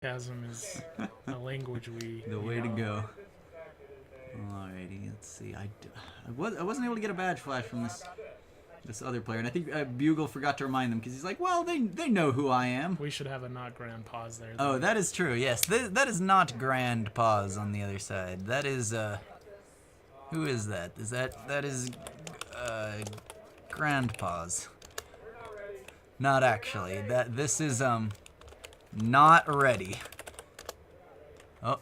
Chasm is a language we. The way to go. Alrighty, let's see. I wasn't able to get a badge flash from this other player, and I think Bugle forgot to remind them because he's like, well, they know who I am. We should have a not grand pause there. Oh, that is true. Yes, that is not grand pause on the other side. That is who is that? That is grand pause? Not actually. This is not ready. Oh,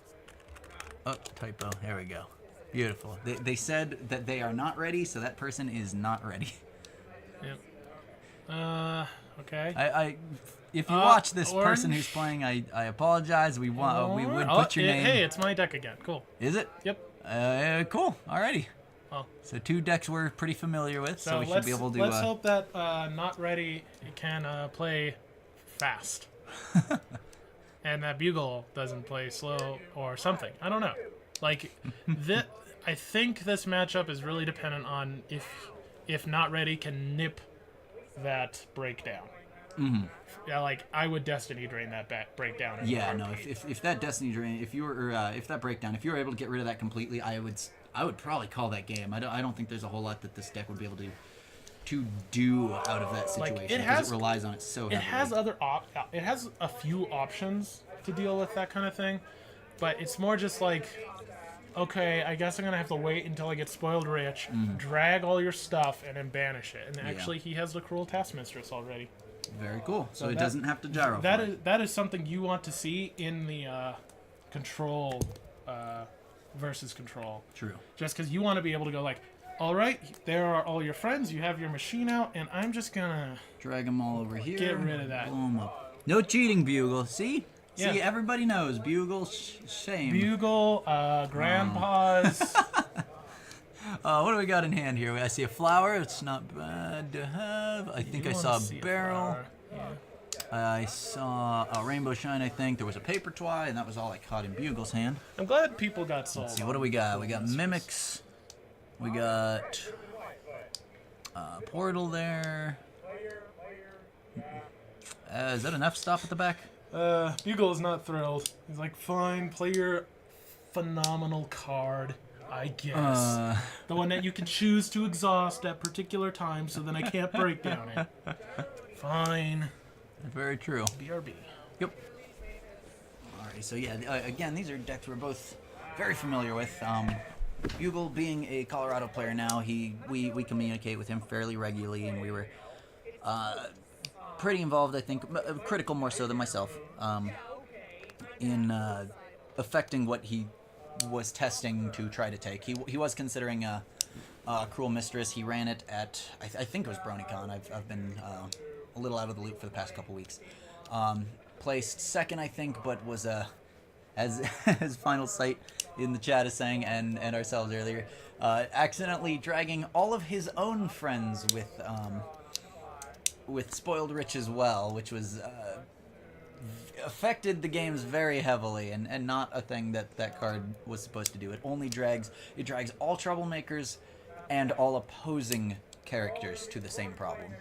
typo. There we go. Beautiful. They said that they are not ready, so that person is not ready. Yep. Okay. If you watch this orange. person who's playing, I apologize. We would put your name. Hey, it's my deck again. Cool. Is it? Yep. Cool. Alrighty. Well, So 2 decks we're pretty familiar with, so we should be able to. Let's hope that not ready can play fast, and that Bugle doesn't play slow or something. I don't know. Like I think this matchup is really dependent on if not ready can nip that breakdown. Mm-hmm. Yeah, like I would Destiny drain that breakdown. Yeah, no. If that Destiny drain, if that breakdown, if you were able to get rid of that completely, I would probably call that game. I don't think there's a whole lot that this deck would be able to do out of that situation because it relies on it so heavily. It has a few options to deal with that kind of thing, but it's more just like, okay, I guess I'm gonna have to wait until I get spoiled rich, drag all your stuff, and then banish it. And actually, he has the Cruel Taskmistress already. Very cool. So it doesn't have to gyro. That is something you want to see in the control versus control. True. Just because you want to be able to go like, all right, there are all your friends. You have your machine out, and I'm just gonna drag them all over here. Get rid of that. Boom up. No cheating, Bugle. See, Yeah. everybody knows Bugle. Shame. Bugle, grandpas. What do we got in hand here? I see a flower. It's not bad to have. I think I saw a barrel. I saw a rainbow shine. I think there was a paper twy, and that was all I caught in Bugle's hand. I'm glad people got sold. Let's see, what do we got? We got mimics. We got portal there. Is that enough? Stop at the back. Bugle is not thrilled. He's like, fine, play your phenomenal card, I guess. The one that you can choose to exhaust at particular times, so then I can't break down it. Fine. Very true. BRB. Yep. Alright, so yeah, again, these are decks we're both very familiar with. Bugle being a Colorado player now, we communicate with him fairly regularly, and we were pretty involved, I think, critical more so than myself, in affecting what he was testing to try to take. He was considering a Cruel Mistress. He ran it at, I think it was BronyCon. I've been a little out of the loop for the past couple weeks. Placed second, I think, but was as Final Sight in the chat is saying, and ourselves earlier, accidentally dragging all of his own friends with Spoiled Rich as well, which was affected the games very heavily, and not a thing that card was supposed to do. It drags all troublemakers and all opposing characters to the same problem.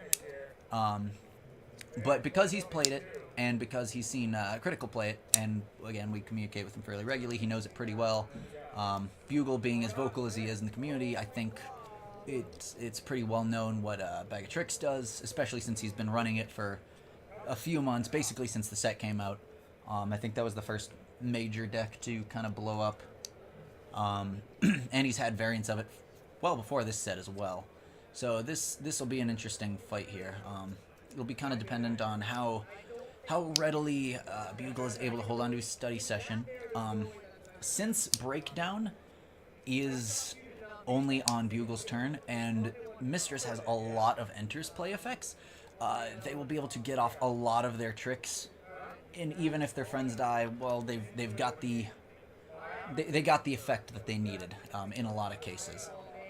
But because he's played it, and because he's seen Critical play it, and again, we communicate with him fairly regularly, he knows it pretty well. Bugle being as vocal as he is in the community, I think it's pretty well known what Bag of Tricks does, especially since he's been running it for a few months, basically since the set came out. I think that was the first major deck to kind of blow up. And he's had variants of it well before this set as well. So this will be an interesting fight here. It'll be kind of dependent on how readily Bugle is able to hold on to his study session. Since Breakdown is only on Bugle's turn, and Mistress has a lot of Enters play effects, they will be able to get off a lot of their tricks, and even if their friends die, well, they've got the they got the effect that they needed in a lot of cases.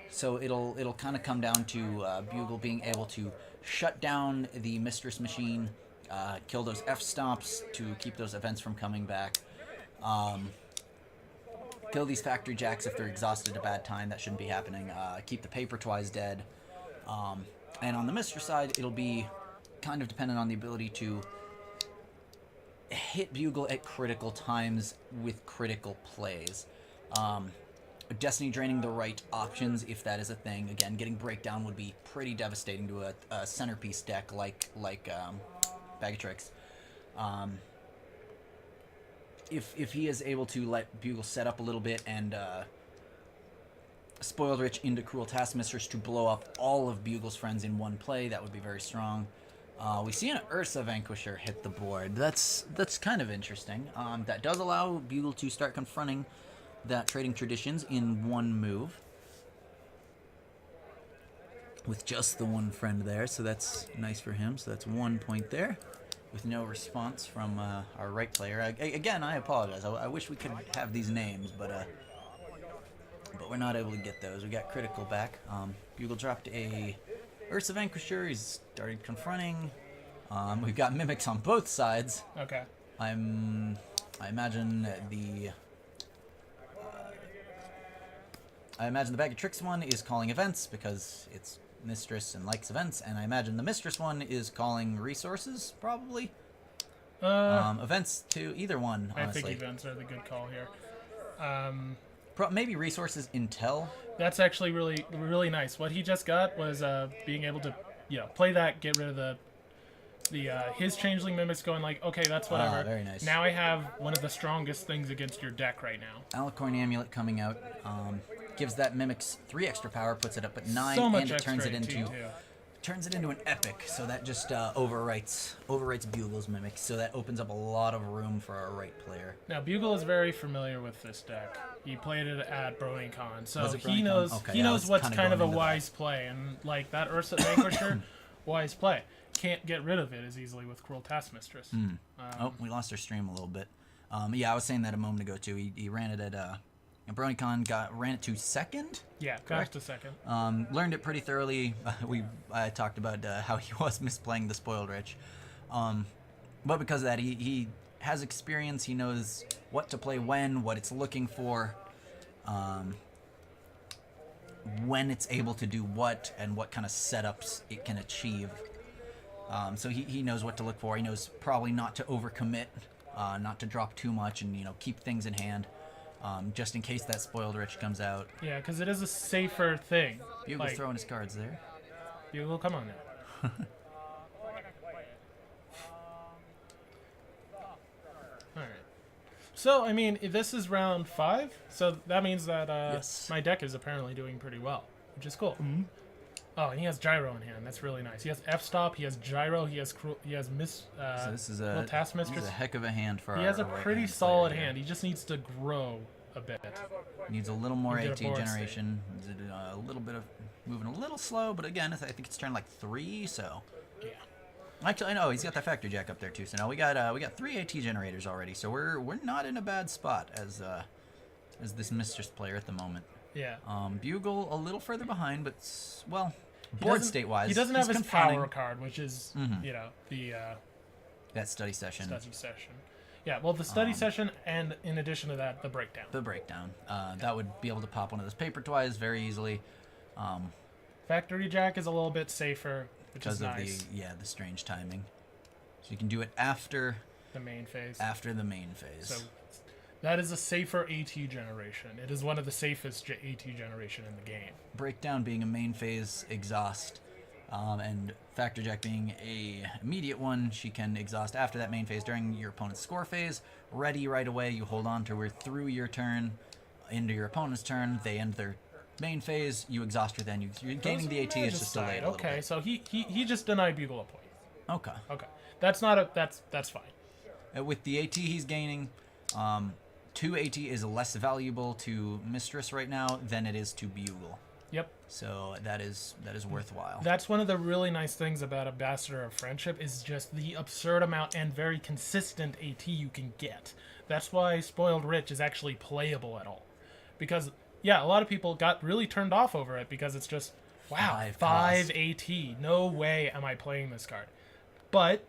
So it'll kind of come down to Bugle being able to shut down the Mistress machine, kill those F-stomps to keep those events from coming back, kill these Factory Jacks if they're exhausted at a bad time. That shouldn't be happening. Keep the Paper Twice dead. And on the Mistress side, it'll be kind of dependent on the ability to hit Bugle at critical times with critical plays. Destiny draining the right options, if that is a thing. Again, getting Breakdown would be pretty devastating to a centerpiece deck like Bag of Tricks. If he is able to let Bugle set up a little bit and Spoiled Rich into Cruel Taskmistress to blow up all of Bugle's friends in one play, that would be very strong. We see an Ursa Vanquisher hit the board. That's kind of interesting. That does allow Bugle to start confronting that Trading Traditions in one move. With just the one friend there, so that's nice for him. So that's 1 point there. With no response from our right player. Again, I apologize. I wish we could have these names, but we're not able to get those. We got critical back. Bugle dropped a Ursa Vanquisher. He's started confronting. We've got mimics on both sides. Okay. I imagine the Bag of Tricks one is calling events because it's Mistress and likes events, and I imagine the Mistress one is calling resources, probably. Events to either one, honestly. I think events are the good call here. Maybe resources intel. That's actually really, really nice. What he just got was being able to, play that, get rid of the his changeling mimics, going like, okay, that's whatever. Very nice. Now I have one of the strongest things against your deck right now. Alicorn Amulet coming out gives that mimics 3 extra power, puts it up at 9, So much and it turns it extra into an epic. So that just overwrites Bugle's mimics. So that opens up a lot of room for our right player. Now Bugle is very familiar with this deck. He played it at BronyCon, so Was it he BronyCon? knows Okay, he yeah, I knows was what's kinda kind of a going into wise play, and like that Ursa Vanquisher, wise play. Can't get rid of it as easily with Cruel Taskmistress. We lost our stream a little bit. Yeah, I was saying that a moment ago too. He ran it at BronyCon, ran it to second. Yeah, got to second. Learned it pretty thoroughly. I talked about how he was misplaying the Spoiled Rich, but because of that, he has experience. He knows what to play when, what it's looking for, when it's able to do what, and what kind of setups it can achieve. So he knows what to look for. He knows probably not to overcommit, not to drop too much, and keep things in hand, just in case that Spoiled Rich comes out. Yeah, because it is a safer thing. Bugle's throwing his cards there. Bugle, come on now. All right. So I mean, this is round 5, so that means that Yes. my deck is apparently doing pretty well, which is cool. Mm-hmm. Oh, and he has Gyro in hand. That's really nice. He has F-Stop. He has Gyro. He has Miss. So this is a Taskmistress. heck of a hand for He our has a right pretty hand solid player here. hand. He just needs to grow a bit. Needs a little more Get a AT board generation. Needs a little bit of moving a little slow, but again, I think it's turned like 3. So Yeah. actually, I know he's got that Factory Jack up there too. So now we got 3 AT generators already. So we're not in a bad spot as this Mistress player at the moment. Yeah. Bugle a little further behind, but well. He Board doesn't- state wise, he doesn't have his power card, which is the that study session. study session. Yeah, well, the study session, and in addition to that, the breakdown. The breakdown. That would be able to pop one of those paper twice very easily. Factory Jack is a little bit safer, which Because is of nice. the strange timing. So you can do it after The main phase. the main phase. So that is a safer AT generation. It is one of the safest AT generation in the game. Breakdown being a main phase exhaust, and Factor Jack being a immediate one, she can exhaust after that main phase during your opponent's score phase. Ready right away, you hold on to her through your turn, into your opponent's turn. They end their main phase, you exhaust her. Then you're gaining the AT. It's just delayed a little Okay, bit. so he just denied Bugle a point. Okay. Okay, that's fine. With the AT he's gaining, 2 AT is less valuable to Mistress right now than it is to Bugle. Yep. So that is worthwhile. That's one of the really nice things about Ambassador of Friendship is just the absurd amount and very consistent AT you can get. That's why Spoiled Rich is actually playable at all. Because, yeah, a lot of people got really turned off over it because it's just, wow, 5 AT. No way am I playing this card. But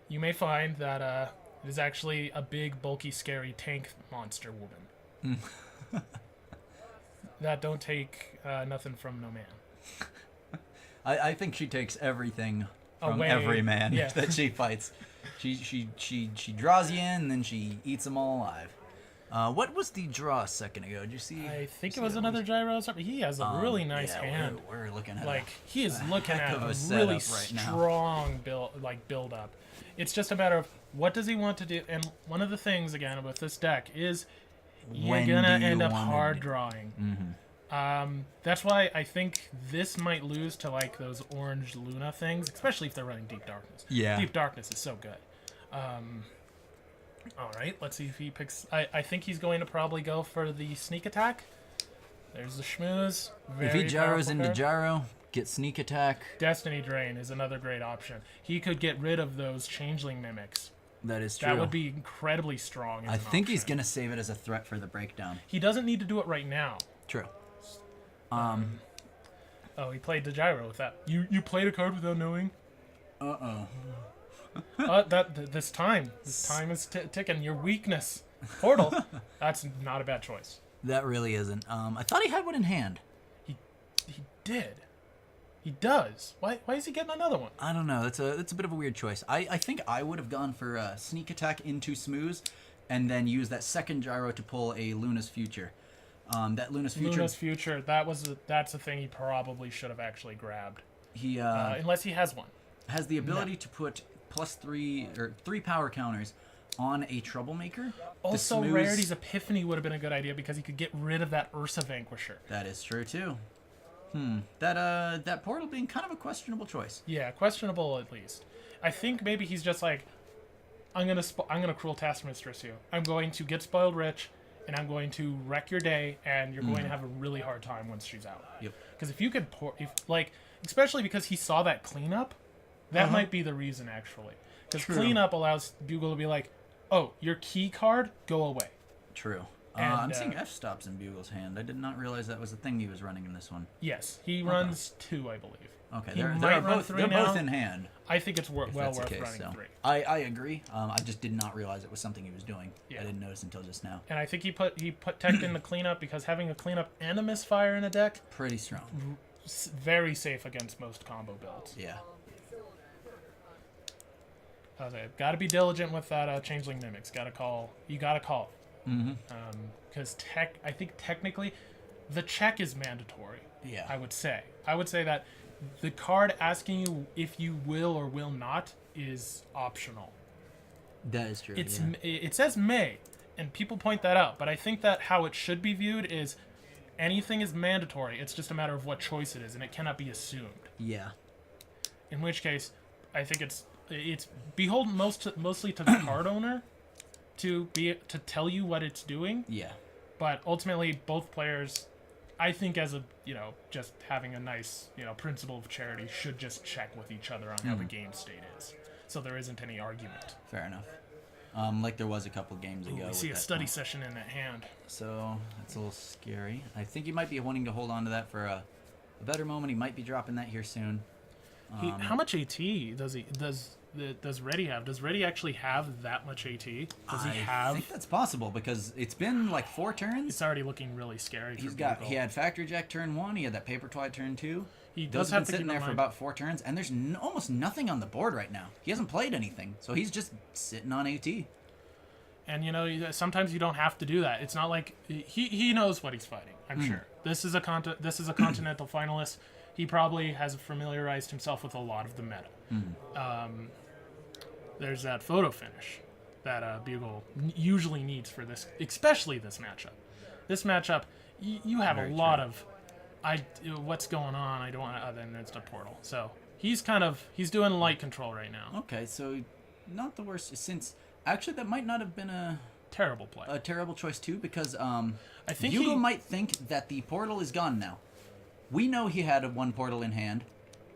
you may find that it is actually a big, bulky, scary tank monster woman. That don't take nothing from no man. I think she takes everything from Away. every man Yeah. that she fights. She draws you in, and then she eats them all alive. What was the draw a second ago? Did you see? I think it was another gyro or something. He has a really nice yeah, hand. We're looking at Like he is looking heck at of a a really setup right now. strong build up. It's just a matter of what does he want to do. And one of the things again with this deck is you're When gonna do you end up wanna hard do- drawing. That's why I think this might lose to like those orange Luna things, especially if they're running Deep Darkness. Yeah. Deep Darkness is so good. All right, let's see if he picks. I think he's going to probably go for the sneak attack. There's the schmooze. If he Very gyros powerful into card. gyro, get sneak attack. Destiny Drain is another great option. He could get rid of those changeling mimics. That is true. That would be incredibly strong. As I an think he's option. gonna save it as a threat for the breakdown. He doesn't need to do it right now. True. Oh, he played the gyro with that. You played a card without knowing. This time is ticking. Your weakness, Portal. That's not a bad choice. That really isn't. I thought he had one in hand. He did. He does. Why is he getting another one? I don't know. That's a bit of a weird choice. I think I would have gone for a sneak attack into Smooze, and then use that second gyro to pull a Luna's Future. That Luna's Future. Luna's Future. That's a thing he probably should have actually grabbed. He Unless he has one. has the ability to put +3 or 3 power counters on a Troublemaker. The Also, Smooze- Rarity's Epiphany would have been a good idea because he could get rid of that Ursa Vanquisher. That is true too. That Portal being kind of a questionable choice. Yeah, questionable at least. I think maybe he's just like, I'm gonna cruel taskmistress you. I'm going to get spoiled rich, and I'm going to wreck your day, and you're going to have a really hard time once she's out. Yep. Because if you could especially because he saw that cleanup, that might be the reason actually. Because True. cleanup allows Bugle to be like, oh, your key card, go away. True. And, I'm seeing F stops in Bugle's hand. I did not realize that was a thing he was running in this one. Yes, he runs 2, I believe. Okay, He they're might run both 3 they're now. both in hand. I think it's well If that's the worth case, running so. 3. I agree. I just did not realize it was something he was doing. Yeah. I didn't notice until just now. And I think he put tech in the cleanup because having a cleanup and a misfire in a deck, Pretty strong. very safe against most combo builds. Yeah. Okay, got to be diligent with that changeling mimics. Got to call. You got to call. Because I think technically, the check is mandatory. Yeah. I would say that the card asking you if you will or will not is optional. That is true. It says may, and people point that out. But I think that how it should be viewed is anything is mandatory. It's just a matter of what choice it is, and it cannot be assumed. Yeah. In which case, I think it's beholden mostly to the card owner to tell you what it's doing. Yeah. But ultimately, both players, I think, as a just having a nice principle of charity, should just check with each other on how the game state is, so there isn't any argument. Fair enough. Like there was a couple games ago. I with see a that study one. session in that hand. So that's a little scary. I think he might be wanting to hold on to that for a better moment. He might be dropping that here soon. How much AT does Reddy have? Does Reddy actually have that much AT? Does he I have? think that's possible because it's been like 4 turns. It's already looking really scary. He for Bugle. had Factory Jack turn 1. He had that Paper Twine turn 2. He Those does have have been to sitting keep in there for mind- about 4 turns, and there's almost nothing on the board right now. He hasn't played anything, so he's just sitting on AT. And sometimes you don't have to do that. It's not like he knows what he's fighting. I'm sure. This is a Continental finalist. He probably has familiarized himself with a lot of the meta. There's that photo finish that Bugle usually needs for this, especially this matchup. This matchup, you have Very a lot true. of what's going on. I don't want other than it's a portal. So he's doing light control right now. Okay, so not the worst. Since actually that might not have been a Terrible play. terrible choice too, because I think Bugle he- might think that the portal is gone now. We know he had one portal in hand,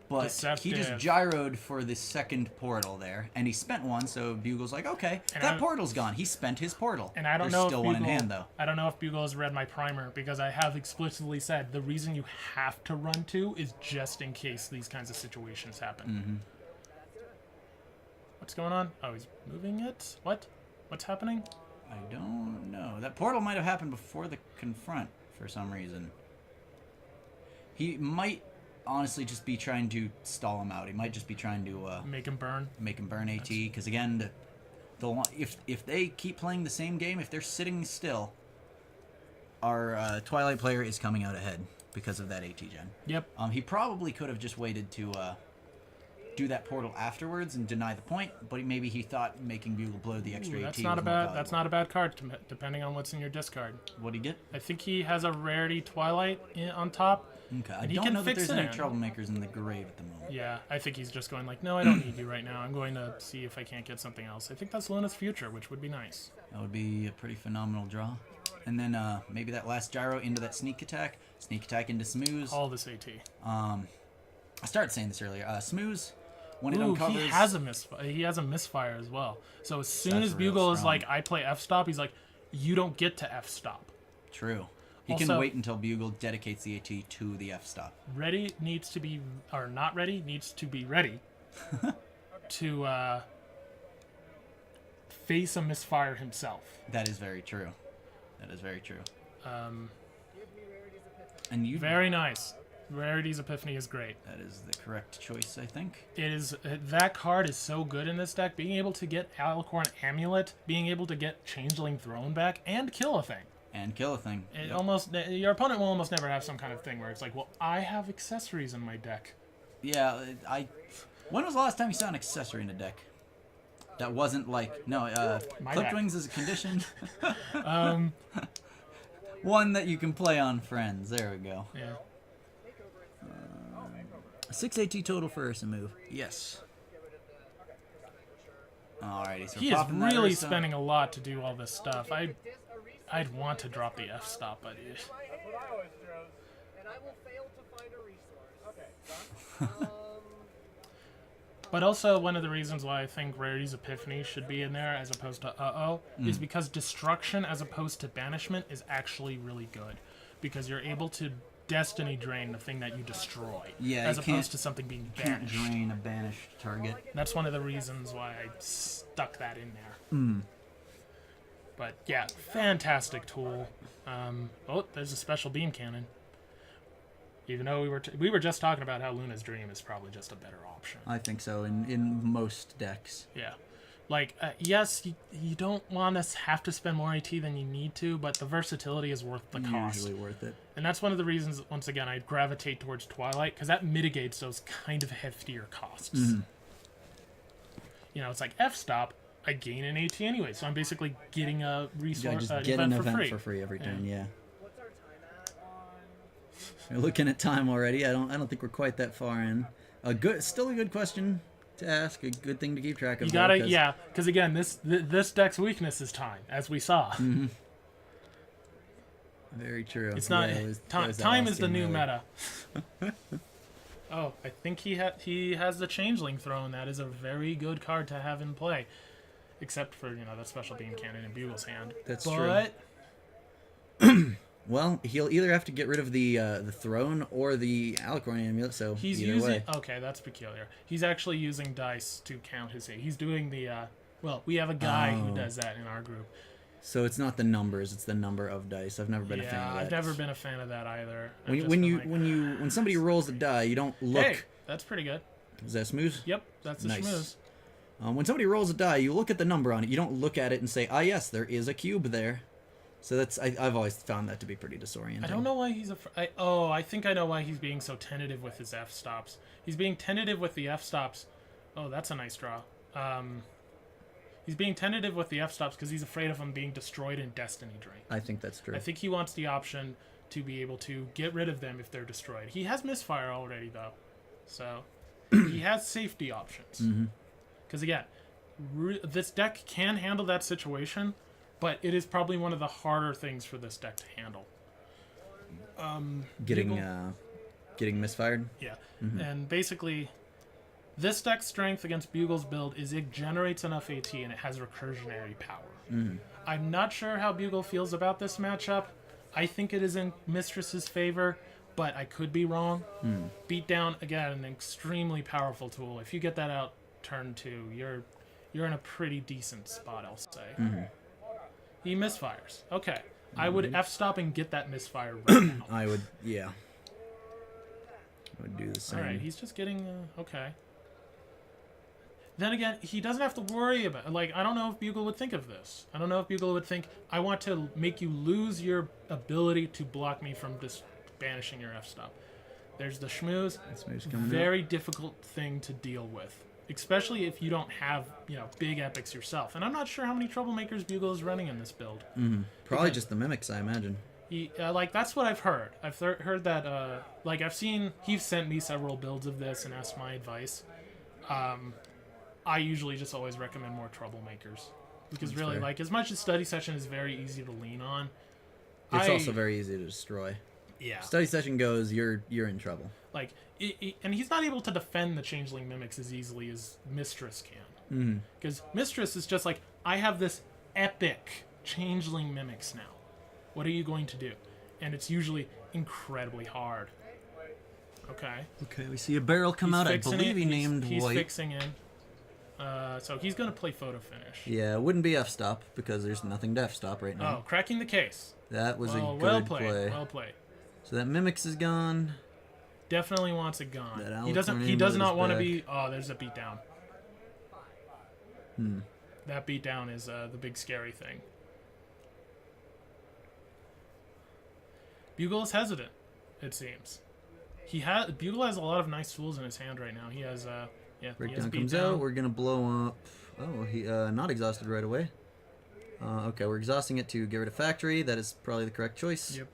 but he just Deceptive. gyroed for the second portal there, and he spent one. So Bugle's like, okay, And that I- portal's gone. He spent his portal. And I don't There's know still if one Bugle, in hand though. I don't know if Bugle has read my primer because I have explicitly said the reason you have to run 2 is just in case these kinds of situations happen. What's going on? Oh, he's moving it? What's happening? I don't know. That portal might have happened before the confront for some reason. He might honestly just be trying to stall him out. He might just be trying to Make him burn. make him burn AT, because again, if they keep playing the same game, if they're sitting still, our Twilight player is coming out ahead because of that AT gen. Yep. He probably could have just waited to do that portal afterwards and deny the point, but maybe he thought making Bugle blow the extra AT That's was not a more bad. valuable. That's not a bad card, depending on what's in your discard. What'd he get? I think he has a rarity Twilight on top. Okay, I And he don't can know that fix there's it any in. troublemakers in the grave at the moment. Yeah, I think he's just going like, no, I don't need you right now. I'm going to see if I can't get something else. I think that's Luna's future, which would be nice. That would be a pretty phenomenal draw. And then maybe that last gyro into that sneak attack into Smooze. All this AT. I started saying this earlier. Smooze, when it Ooh, uncovers... he has a misfire as well. So as soon That's as real Bugle is strong. like, I play F-stop, he's like, you don't get to F-stop. True. He Also- can wait until Bugle dedicates the AT to the F-stop. Ready needs to be, or not ready, needs to be ready to face a misfire himself. That is very true. That is very true. Um, And you... very nice. Rarity's Epiphany is great. That is the correct choice, I think. It is that card is so good in this deck. Being able to get Alicorn Amulet, being able to get Changeling Throne back, and kill a thing. And kill a thing. It Yep. almost your opponent will almost never have some kind of thing where it's like, well, I have accessories in my deck. Yeah, when was the last time you saw an accessory in a deck? That wasn't like... No, My Clipped deck. Wings is a condition. One that you can play on friends. There we go. Yeah. 6 AT total for Ursa move. Yes. Alrighty, so He is popping that really Ursa. spending a lot to do all this stuff. I'd want to drop the F stop, but And I will fail to find a resource. Okay, but also one of the reasons why I think Rarity's Epiphany should be in there as opposed to is because destruction as opposed to banishment is actually really good, because you're able to destiny drain the thing that you destroy, Yeah, as you can't- opposed to something being Can't banished. drain a banished target. That's one of the reasons why I stuck that in there. But yeah, fantastic tool. Oh, there's a special beam cannon. Even though we were just talking about how Luna's Dream is probably just a better option. I think so, in most decks. Yeah. Like, yes, you don't want to have to spend more AT than you need to, but the versatility is worth the cost. Usually worth it. And that's one of the reasons, once again, I gravitate towards Twilight, because that mitigates those kind of heftier costs. You know, it's like F-stop, I gain an AT anyway, so I'm basically getting a resource, Yeah, just an get an event event for free. for free every Yeah. turn, yeah. what's our time at? We're looking at time already. I don't think we're quite that far in. Still a good question to ask. A good thing to keep track of. You though, gotta, 'cause- yeah, because again, this deck's weakness is time, as we saw. Very true. It's not Yeah, it was- that time. was that Time last is the game new earlier. meta. Oh, I think he has the Changeling Throne. That is a very good card to have in play, except for that special beam cannon in Bugle's hand. That's but, Well, he'll either have to get rid of the throne or the Alicorn amulet. So He's either using. way. Okay, that's peculiar. He's actually using dice to count his hit. He's doing the. Well, we have a guy who Oh. does that in our group. So it's not the numbers; it's the number of dice. I've never been a fan Yeah, of that. I've never been a fan of that either. I've When, just when been you like, when somebody rolls a die, you don't look. Hey, that's pretty good. Is that smooth? Yep, that's the Nice. schmooze. When somebody rolls a die, you look at the number on it. You don't look at it and say, "Ah, yes, there is a cube there." So that's I've always found that to be pretty disorienting. I don't know why he's I think I know why he's being so tentative with his F stops. He's being tentative with the F stops. Oh, that's a nice draw. He's being tentative with the F stops because he's afraid of them being destroyed in Destiny Drain. I think that's true. I think he wants the option to be able to get rid of them if they're destroyed. He has misfire already though, so he has safety options. Because again, this deck can handle that situation, but it is probably one of the harder things for this deck to handle. getting Bugle- getting misfired. Yeah, and basically, this deck's strength against Bugle's build is it generates enough AT and it has recursionary power. I'm not sure how Bugle feels about this matchup. I think it is in Mistress's favor, but I could be wrong. Beatdown, again, an extremely powerful tool. If you get that out turn 2, you're in a pretty decent spot, I'll say. He misfires. Okay. I would F-stop and get that misfire right now. I would, yeah. Would do the same. All right, he's just getting okay. Then again, he doesn't have to worry about like I don't know if Bugle would think of this. I don't know if Bugle would think I want to make you lose your ability to block me from just banishing your F stop. There's the schmooze. Schmooze coming Very difficult thing to deal with, especially if you don't have big epics yourself. And I'm not sure how many troublemakers Bugle is running in this build. Probably just the mimics, I imagine. He, like that's what I've heard. I've heard that like I've seen he's sent me several builds of this and asked my advice. I usually just always recommend more troublemakers because That's really fair. like as much as study session is very easy to lean on. It's also very easy to destroy. yeah Study session goes, you're in trouble. like and he's not able to defend the changeling mimics as easily as Mistress can because Mistress is just like I have this epic changeling mimics now. What are you going to do? And it's usually incredibly hard. Okay. Okay, we see a barrel come He's out. I fixing believe it. he named he's White. fixing in. So he's going to play photo finish. Yeah, it wouldn't be F stop because there's nothing to F stop right now. Oh, cracking the case. That was a good well played. play. Well played. So that mimics is gone. Definitely wants it gone. That He doesn't. Alicorn He does Amulet not is want to back. be. Oh, there's a beatdown. That beatdown is the big scary thing. Bugle is hesitant. It seems. Bugle has a lot of nice tools in his hand right now. He has he has Breakdown comes beatdown. out. We're gonna blow up. Oh, he not exhausted right away. Okay, we're exhausting it to get rid of factory. That is probably the correct choice. Yep.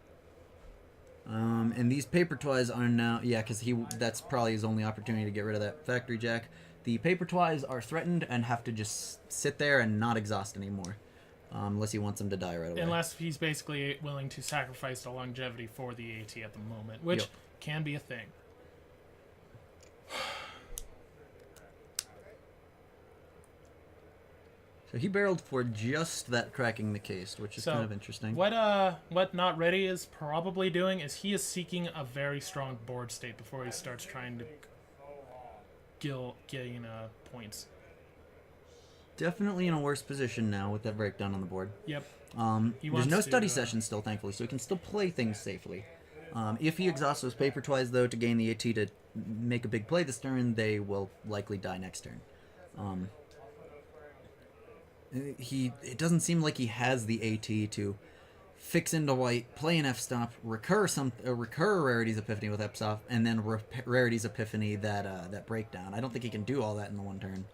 And these paper twies are now because that's probably his only opportunity to get rid of that factory jack. The paper twies are threatened and have to just sit there and not exhaust anymore, unless he wants them to die right away. Unless he's basically willing to sacrifice the longevity for the AT at the moment, which Yep. can be a thing. So he barreled for just that cracking the case, which is kind of interesting. What Not Ready is probably doing is he is seeking a very strong board state before he starts trying to gain points. Definitely in a worse position now with that breakdown on the board. Yep. He There's wants no to, study session still, thankfully, so he can still play things safely. If he exhausts those paper twice, though, to gain the AT to make a big play this turn, they will likely die next turn. It doesn't seem like he has the AT to fix into White, play an F stop, recur Rarity's Epiphany with F stop, and then Rarity's Epiphany that breakdown. I don't think he can do all that in the one turn.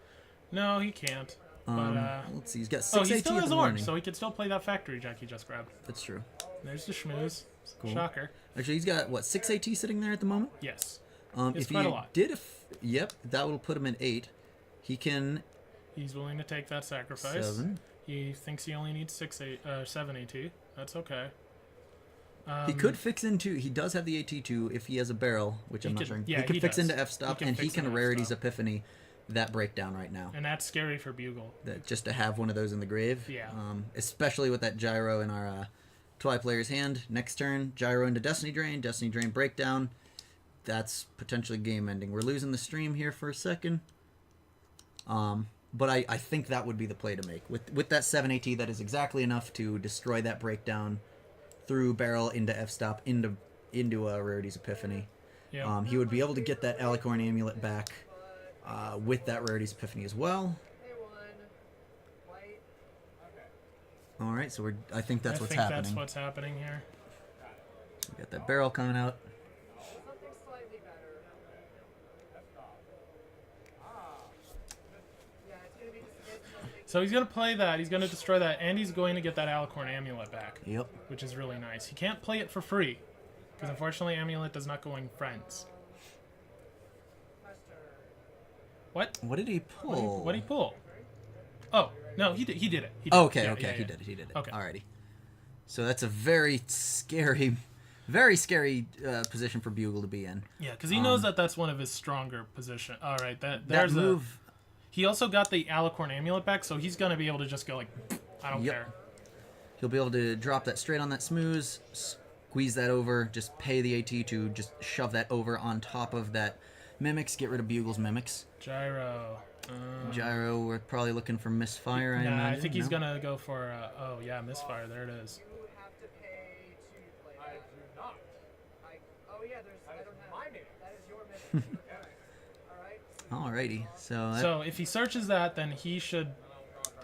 No, he can't. But, Let's see, he's got 6 he AT still at has the orange, morning. so he could still play that factory jack he just grabbed. That's true. There's the schmooze. Cool. Shocker. Actually, he's got, 6 AT sitting there at the moment? Yes. If It's he quite a lot. did, yep, that will put him at 8. He can He's willing to take that sacrifice. 7. He thinks he only needs 7 AT. That's okay. He could fix into. He does have the AT too if he has a barrel, which I'm not could- sure. yeah, he could he fix does. into F stop, He can and he fix can into Rarity's F-stop. Epiphany that breakdown right now. And that's scary for Bugle. That just to have one of those in the grave. Yeah. Especially with that gyro in our Twi player's hand. Next turn, gyro into Destiny Drain breakdown. That's potentially game ending. We're losing the stream here for a second. But I think that would be the play to make. With that 7 AT, that is exactly enough to destroy that breakdown through barrel into F-stop, into Rarity's Epiphany. Yeah. He would be able to get that Alicorn Amulet back with that Rarity's Epiphany as well. All right, so I think that's what's happening. That's what's happening here. We got that barrel coming out. So he's going to play that. He's going to destroy that. And he's going to get that Alicorn Amulet back. Yep. Which is really nice. He can't play it for free. Because unfortunately, Amulet does not go in friends. What? What did he pull? What did he pull? Oh, no, he did it. He did it. Oh, okay, Yeah, okay, yeah, he yeah. did it. Okay. Alrighty. So that's a very scary position for Bugle to be in. Yeah, because he knows that that's one of his stronger positions. All right, That there's move. He also got the Alicorn Amulet back, so he's going to be able to just go like, I don't Yep. care. He'll be able to drop that straight on that smooth, squeeze that over, just pay the AT to just shove that over on top of that Mimics, get rid of Bugle's Mimics. Gyro. Gyro, we're probably looking for Misfire, I Nah, imagine. I think he's No? going to go for, Misfire. There it is. Oh yeah, there's. I don't have. My name. That is your mission. All right. Alrighty. So, that, So if he searches that, then he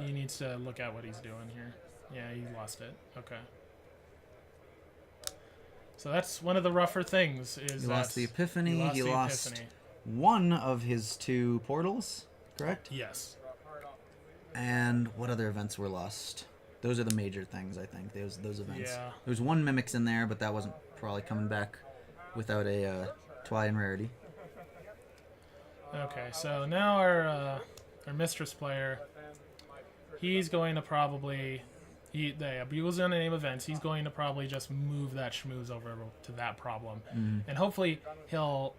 needs to look at what he's doing here. Yeah, he lost it. Okay. So that's one of the rougher things. Is he lost the Epiphany. He the lost Epiphany. one of his 2 portals, correct? Yes. And what other events were lost? Those are the major things, I think. Those events. Yeah. There's 1 Mimics in there, but that wasn't probably coming back without a Twilight Rarity. Okay, so now our Mistress player, he's going to probably... Bugle's going to name events. He's going to probably just move that schmooze over to that problem. And hopefully he'll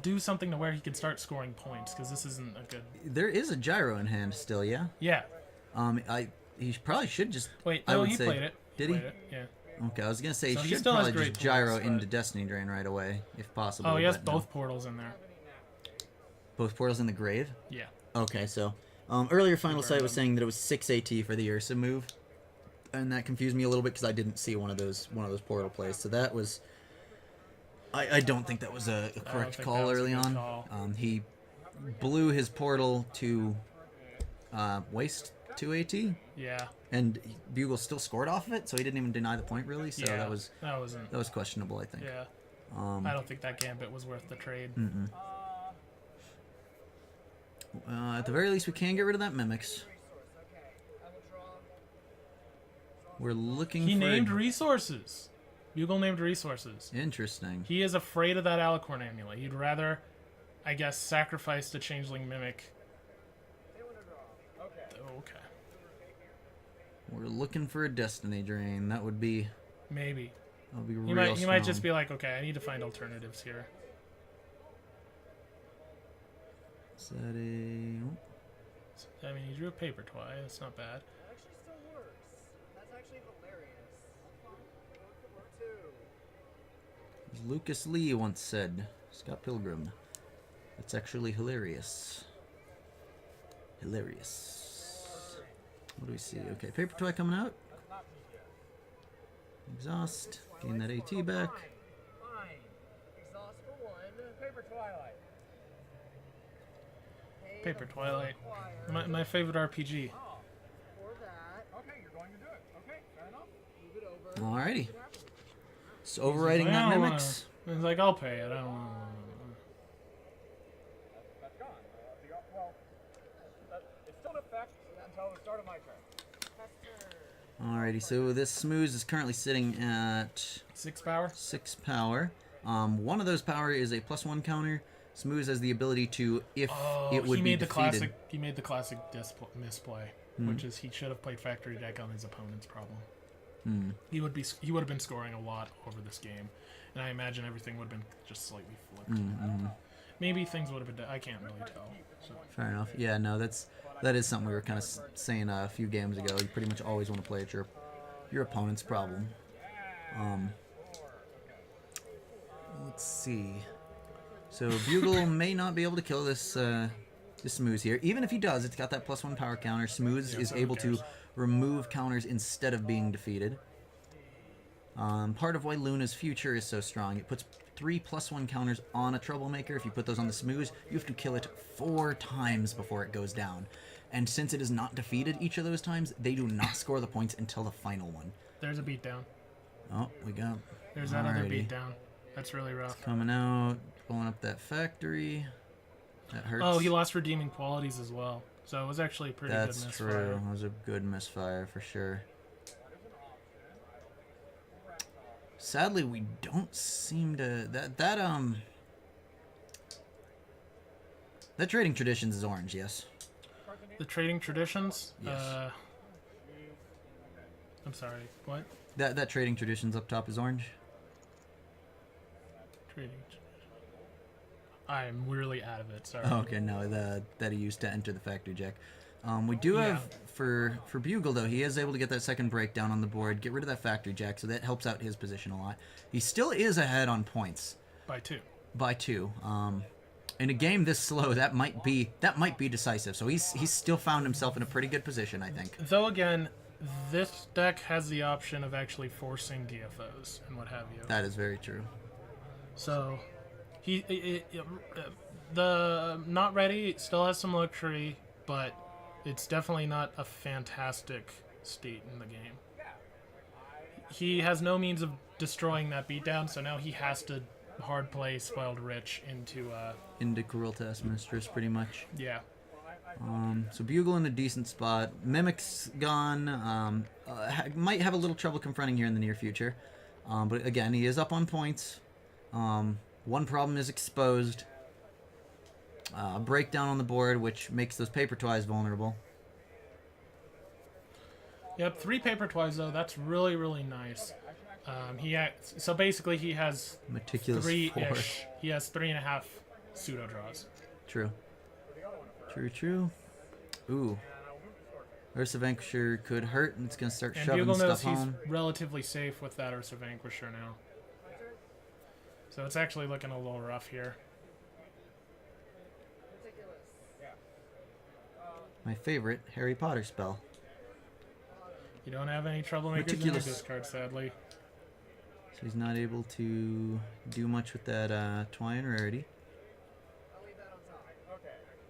do something to where he can start scoring points, because this isn't a good... There is a gyro in hand still, yeah? Yeah. He probably should just... Wait, I no, would he say, played it. Did he? Played it, yeah. Okay, I was going to say So he he should still has probably great just gyro tools, into but- Destiny Drain right away, if possible. Oh, he has but no. both portals in there. Both portals in the grave? Yeah. Okay, so earlier Final Burn Sight was them. saying that it was 6 AT for the Ursa move, and that confused me a little bit because I didn't see one of those portal plays. So that was, I don't think that was a correct think call that was a early good on. call. He blew his portal to waste 2 AT, Yeah. and Bugle still scored off of it, so he didn't even deny the point really. So Yeah. that was questionable, I think. Yeah. Um, I don't think that gambit was worth the trade. at the very least, we can get rid of that Mimics. We're looking He for named resources. Bugle named resources. interesting. He is afraid of that Alicorn amulet. He'd rather, I guess, sacrifice the Changeling Mimic. Okay. We're looking for a Destiny Drain. That would be Maybe. real He might just strong. be like, okay, I need to find alternatives here. Is that a... I mean, he drew a paper twice. That's not bad. That actually still works. That's actually hilarious. As Lucas Lee once said, Scott Pilgrim, it's actually hilarious. Hilarious. What do we see? Okay, Paper Toy coming out. Exhaust. Gain that AT back. Fine. Exhaust for 1. Paper Twilight. Paper Twilight. My favorite RPG. For that. Okay, you're going to do it. Okay, fair enough. Move it over. Alrighty. So overriding He's like, that I don't Mimics. wanna- He's like, I'll pay it. I don't want That's gone. Well, it's still in effect until the start of my turn. Alrighty, so this Smooze is currently sitting at 6 power? 6 power. One of those power is a +1 counter. Smooze has the ability to, if it would he be made the defeated. He made the classic misplay, which is he should have played Factory Deck on his opponent's problem. He would have been scoring a lot over this game, and I imagine everything would have been just slightly flipped. Maybe things would have been. I can't really tell. So. Fair enough. Yeah, no, that is something we were kind of saying a few games ago. You pretty much always want to play at your opponent's problem. Let's see. So Bugle may not be able to kill this this Smooze here. Even if he does, it's got that +1 power counter. Smooze is so who able to cares? remove counters instead of being defeated. Part of why Luna's future is so strong. It puts 3 +1 counters on a Troublemaker. If you put those on the Smooze, you have to kill it 4 times before it goes down. And since it is not defeated each of those times, they do not score the points until the final one. There's a beatdown. Oh, we got... There's that other Alrighty. beatdown. That's really rough. Coming out, pulling up that factory. That hurts. Oh, he lost redeeming qualities as well. So it was actually a pretty That's good misfire. true. It was a good misfire for sure. Sadly, we don't seem to that Trading Traditions is orange. Yes. The trading traditions. Yes. I'm sorry. What? That Trading Traditions up top is orange. Trading. I'm really out of it. Sorry. Oh, okay, no, that he used to enter the factory jack. We do have for Bugle though, he is able to get that second breakdown on the board, get rid of that factory jack, so that helps out his position a lot. He still is ahead on points By 2. by 2. In a game this slow, that might be decisive. So he's still found himself in a pretty good position, I think. Though again, this deck has the option of actually forcing DFOs and what have you. That is very true. So the not ready still has some luxury, but it's definitely not a fantastic state in the game. He has no means of destroying that beatdown, so now he has to hard play Spoiled Rich into Cruel Taskmistress, pretty much. yeah. So Bugle in a decent spot. Mimic's gone. Might have a little trouble confronting here in the near future. But again, he is up on points. One problem is exposed. Breakdown on the board, which makes those paper twies vulnerable. Yep, 3 paper twies though. That's really, really nice. So basically he has Meticulous 3-ish. 4. He has 3.5 pseudo draws. True. True. Ooh. Ursa Vanquisher could hurt, and it's going to start And shoving Bugle knows stuff home. he's relatively safe with that Ursa Vanquisher now. So it's actually looking a little rough here. My favorite Harry Potter spell. You don't have any troublemakers in your Meticulous. discard, sadly. So he's not able to do much with that Twine Rarity.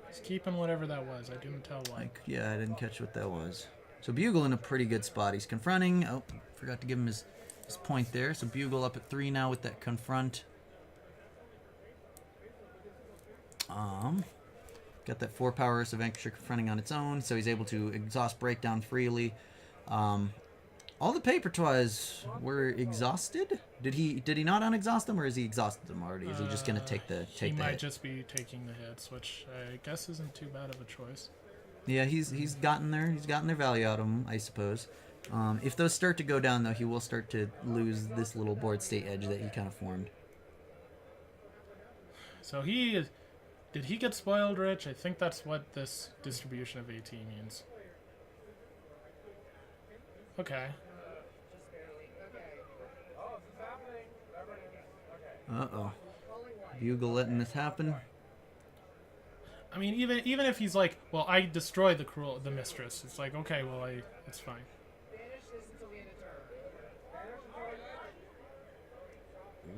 He's keeping whatever that was. I didn't tell why. Yeah, I didn't catch what that was. So Bugle in a pretty good spot. He's confronting. Oh, forgot to give him his point there. So Bugle up at 3 now with that confront. Got that 4 power Ursa Vanquisher confronting on its own, so he's able to exhaust Breakdown freely. All the paper twies were exhausted. Did he not unexhaust them, or is he exhausted them already? Is he just gonna take the He the might hit? just be taking the hits, which I guess isn't too bad of a choice. Yeah, he's gotten their value out of him, I suppose. If those start to go down, though, he will start to lose this little board state edge that he kind of formed. So did he get spoiled rich? I think that's what this distribution of AT means. Okay. Uh-oh. Bugle letting this happen. I mean, even if he's like, well, I destroyed the mistress. It's like, okay, well, it's fine.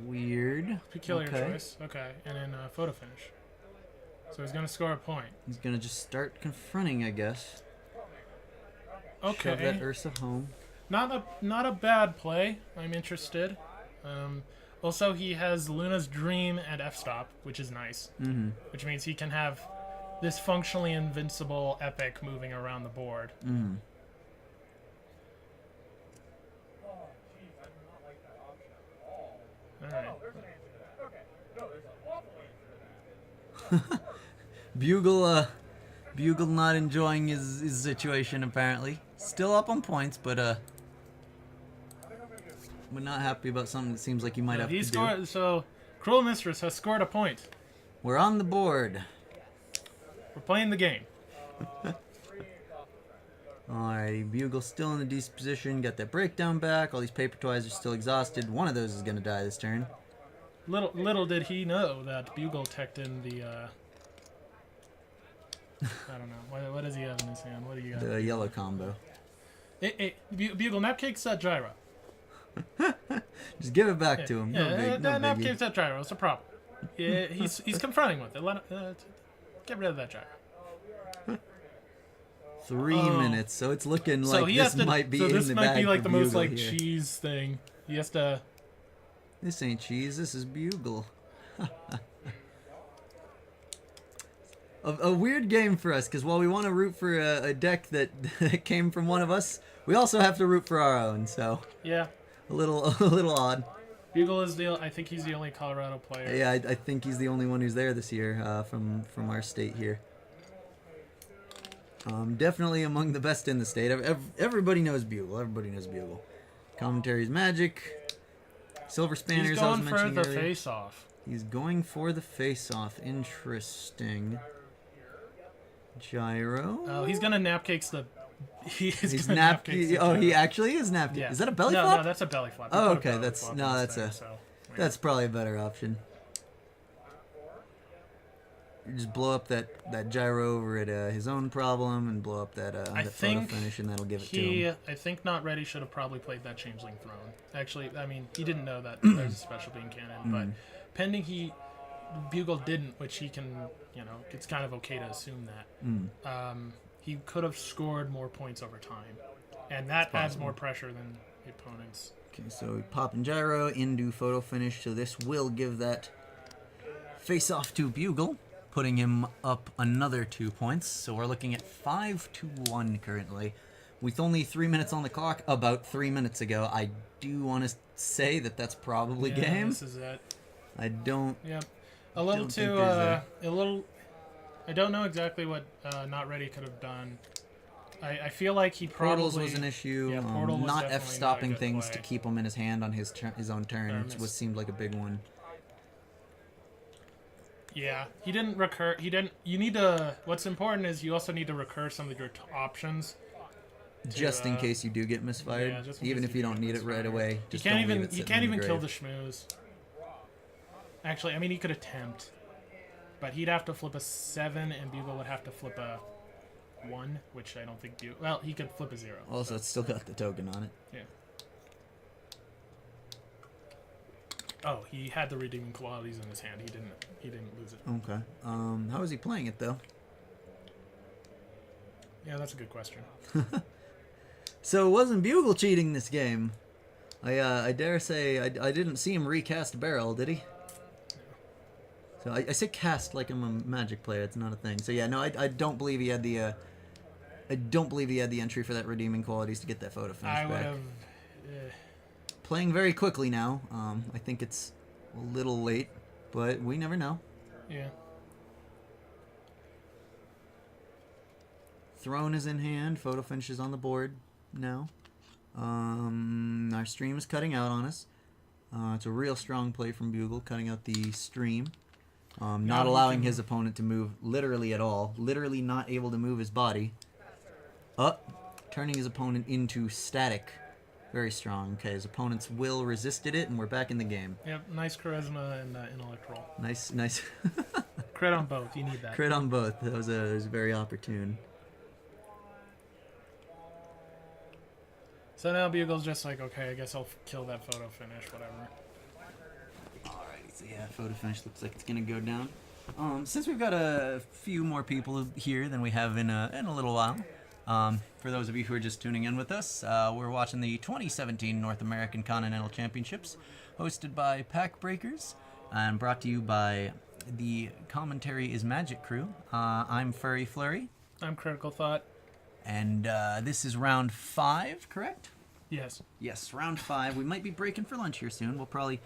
Weird. Peculiar Okay. choice. Okay, and then photo finish. So he's gonna score a point. He's gonna just start confronting, I guess. Okay. Shove that Ursa home. Not a bad play. I'm interested. Also, he has Luna's Dream and F-Stop, which is nice. Mm-hmm. Which means he can have this functionally invincible epic moving around the board. Mm-hmm. Alright. Bugle not enjoying his situation apparently. Still up on points, but we're not happy about something that seems like he might have to do. So, Cruel Mistress has scored a point. We're on the board. We're playing the game. Alrighty, Bugle's still in a decent position. Got that breakdown back. All these paper twies are still exhausted. One of those is gonna die this turn. Little did he know that Bugle teched in the I don't know. What does he have in his hand? What do you got? The yellow combo. Bugle, Napcake's that gyro. Just give it back to him. Yeah, No big, no Napcake's biggie. that gyro. It's a problem. Yeah, he's confronting with it. Get rid of that gyro. 3 minutes, so it's looking So like he this has to. might be So in this the might bag be like for the most Bugle like here. cheese thing. He has to. This ain't cheese. This is Bugle. A weird game for us, because while we want to root for a deck that came from one of us, we also have to root for our own. So Yeah. a little odd. Bugle is I think he's the only Colorado player. Yeah, I think he's the only one who's there this year from our state here. Definitely among the best in the state. Everybody knows Bugle. Everybody knows Bugle. Commentary's magic. Silver Spanners. He's I was going for mentioning the earlier. face-off. He's going for the face-off. Interesting. Gyro. Oh, he's gonna Napcakes the. He's gonna nap. Napcakes the Oh, he gyro. actually is napkin. Yeah. Is that a belly no, flop? No, that's a belly flop. Oh, You put a okay, belly that's- flop no, on that's this a- thing, so, yeah. That's probably a better option. just blow up that gyro over at his own problem and blow up that I that think photo finish, and that'll give it to him. I think Not Ready should have probably played that Changeling Throne. Actually, I mean, he didn't know that there's a special beam cannon, but pending Bugle didn't, which he can, it's kind of okay to assume that. He could have scored more points over time, and that adds more pressure than the opponents. Okay, so we pop and gyro into photo finish, so this will give that face off to Bugle, putting him up another 2 points. So we're looking at 5-1 currently. With only 3 minutes on the clock, about 3 minutes ago, I do want to say that that's probably game. This is it. I don't. Yep. A little don't think too. there's A little. I don't know exactly what Not Ready could have done. I feel like he probably. Portals was an issue. Yeah, Portal was not definitely F stopping not a good things play. to keep him in his hand on his own turn seemed like a big one. Yeah, he didn't recur. He didn't. You need to. What's important is you also need to recur some of your options. Just in case you do get misfired, yeah, just in even case if you you do don't get need it right misfired. away. You Just can't don't leave even. it You sitting can't in the even kill the grave. schmooze. Actually, I mean, he could attempt, but he'd have to flip a 7, and Bugle would have to flip a 1, which I don't think Bugle. Well, he could flip a 0. Also, it's still got the token on it. Yeah. Oh, he had the redeeming qualities in his hand. He didn't lose it. Okay. How was he playing it though? Yeah, that's a good question. So it wasn't Bugle cheating this game. I dare say I didn't see him recast barrel, did he? So I say cast like I'm a Magic player. It's not a thing. So yeah, no, I don't believe he had the I don't believe he had the entry for that redeeming qualities to get that photo finish I would back. have. Playing very quickly now. I think it's a little late, but we never know. Yeah. Throne is in hand. Photo finish is on the board now. Our stream is cutting out on us. It's a real strong play from Bugle, cutting out the stream. Not allowing his opponent to move literally at all. Literally not able to move his body. Turning his opponent into static. Very strong. Okay, his opponent's will resisted it, and we're back in the game. Yep. Nice charisma and intellect roll. Nice. Crit on both. You need that. Crit on both. That was very opportune. So now Bugle's just like, okay, I guess I'll kill that photo finish, whatever. Alrighty, so yeah, photo finish looks like it's gonna go down. Since we've got a few more people here than we have in a little while, for those of you who are just tuning in with us, we're watching the 2017 North American Continental Championships, hosted by Pack Breakers, and brought to you by the Commentary is Magic crew. I'm Furry Flurry, I'm Critical Thought. and this is round 5, correct? Yes. Yes, round 5. We might be breaking for lunch here soon. We'll probably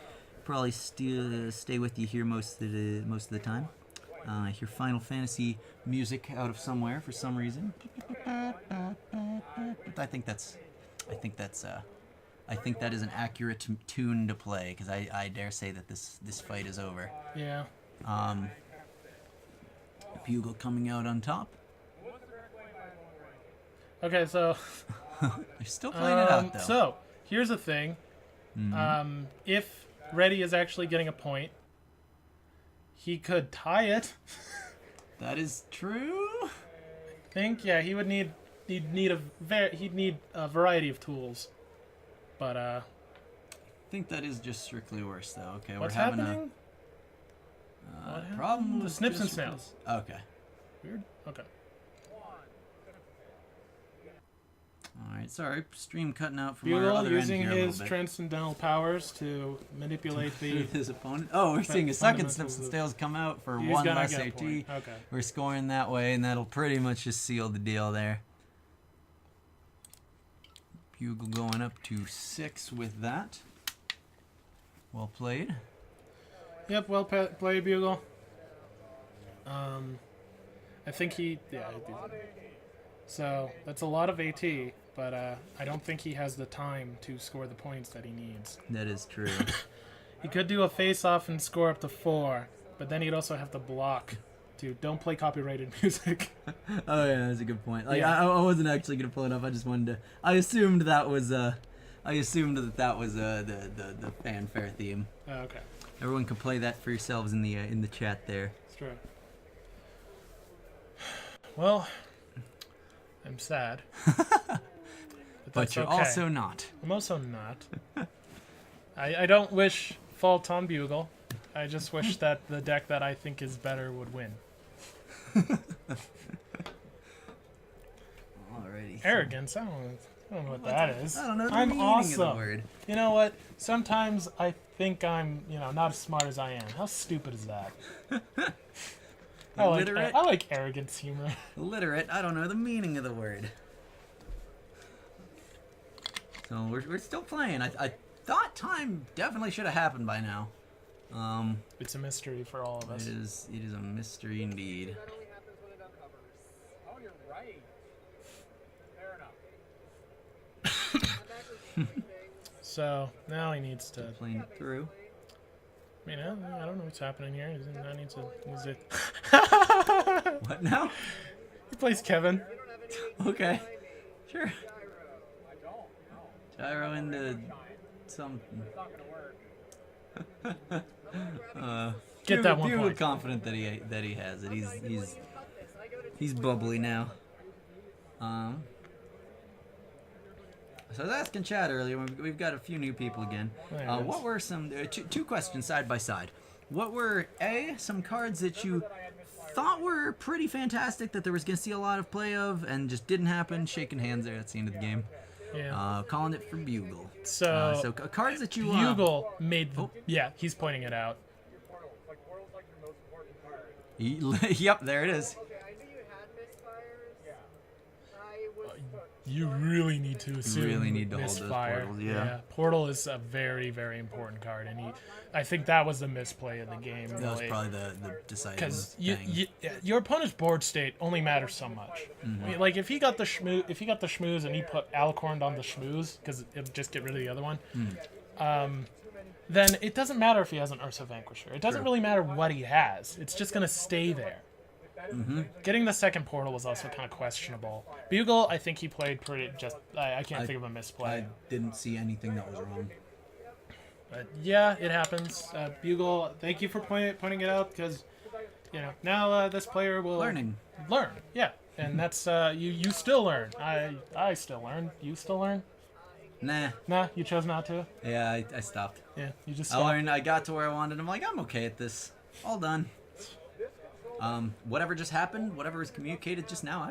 stay with you here most of the time. Hear Final Fantasy music out of somewhere for some reason. I think that is an accurate tune to play, because I dare say that this fight is over. Yeah. Bugle coming out on top. Okay, so They're still playing it out though. so here's the thing. If Reddy is actually getting a point, he could tie it. That is true. I think he'd need a variety of tools. But I think that is just strictly worse though. Okay, what's we're having happening? a problem. The with snips and just- snails. Okay. Weird. Okay. Alright, sorry, stream cutting out from our Bugle other using end here a his little bit. transcendental powers to manipulate the. With his opponent. Oh, we're seeing a second fundamentals Snips and of- Snails come out for He's one gonna less get a AT. point. Okay. We're scoring that way, and that'll pretty much just seal the deal there. Bugle going up to 6 with that. Well played. Yep. Well played, Bugle. I think he. Yeah. So that's a lot of AT, but I don't think he has the time to score the points that he needs. That is true. He could do a face-off and score up to 4, but then he'd also have to block to don't play copyrighted music. Oh yeah, that's a good point. Like Yeah. I wasn't actually gonna pull it up. I just wanted to. I assumed that was the fanfare theme. Okay, Everyone can play that for yourselves in the chat there. it's true. Well, I'm sad. But that's But you're okay. also not. I'm also not. I don't wish fault on Bugle. I just wish that the deck that I think is better would win. Alrighty. Arrogance, I don't know what that is. I don't know the I'm meaning awesome. of the word. You know what? Sometimes I think I'm, not as smart as I am. How stupid is that? Illiterate? I like arrogance humor. Illiterate. I don't know the meaning of the word. So we're still playing. I thought time definitely should have happened by now. It's a mystery for all of us. It is a mystery indeed. That only happens when it uncovers. Oh, you're right. Fair enough. So now he needs to. Playing it through. I mean, I don't know what's happening here. I need to. Is it? What now? He plays Kevin. Okay. Sure. I don't. No. Gyro into something. It's not gonna work. Get that 1 Bugle point. confident that he has it. He's bubbly now. So I was asking Chad earlier. We've got a few new people again. There it is. What were some two questions side by side? What were some cards that you thought were pretty fantastic that there was gonna see a lot of play of and just didn't happen? Shaking hands there at the end of the game. Yeah. Calling it for Bugle. So Cards that you Bugle made. Yeah, he's pointing it out. Portal. Portal's like your most important card. Yep, there it is. Okay, I knew you had misfires. Yeah. I was. You really need to assume really need to hold those misfire. portals, yeah. Portal is a very, very important card, and I think that was the misplay of the game. That was probably the deciding Because thing. your opponent's board state only matters so much. I mean, like if he got the schmooze and he put Alicorn on the schmooze because it'll just get rid of the other one, then it doesn't matter if he has an Ursa Vanquisher. It doesn't really matter what he has. It's just gonna stay there. Getting the second portal was also kind of questionable. Bugle, I think he played pretty. I can't think of a misplay. I didn't see anything that was wrong. But yeah, it happens. Bugle, thank you for pointing it out because, now this player will Learning. learn. Yeah, and that's you still learn. I still learn. You still learn. Nah. Nah, you chose not to. Yeah, I stopped. Yeah, you just. I learned. I got to where I wanted. I'm like, I'm okay at this. All done. Whatever just happened, whatever was communicated just now, I